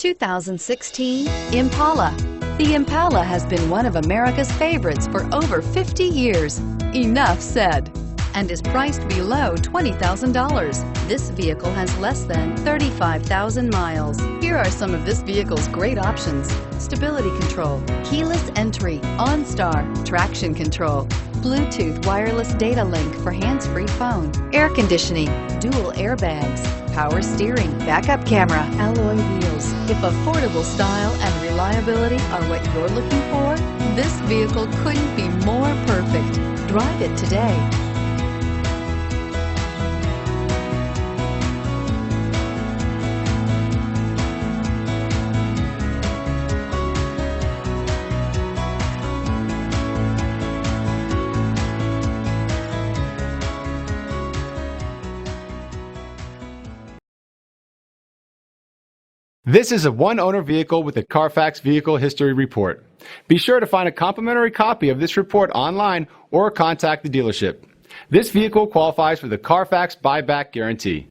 2016 Impala. The Impala has been one of America's favorites for over 50 years. Enough said. And is priced below $20,000. This vehicle has less than 35,000 miles. Here are some of this vehicle's great options: stability control, keyless entry, OnStar, traction control, Bluetooth wireless data link for hands-free phone, air conditioning, dual airbags, power steering, backup camera, alloy wheels. If affordable style and reliability are what you're looking for, this vehicle couldn't be more perfect. Drive it today. This is a one-owner vehicle with a Carfax Vehicle History Report. Be sure to find a complimentary copy of this report online or contact the dealership. This vehicle qualifies for the Carfax Buyback Guarantee.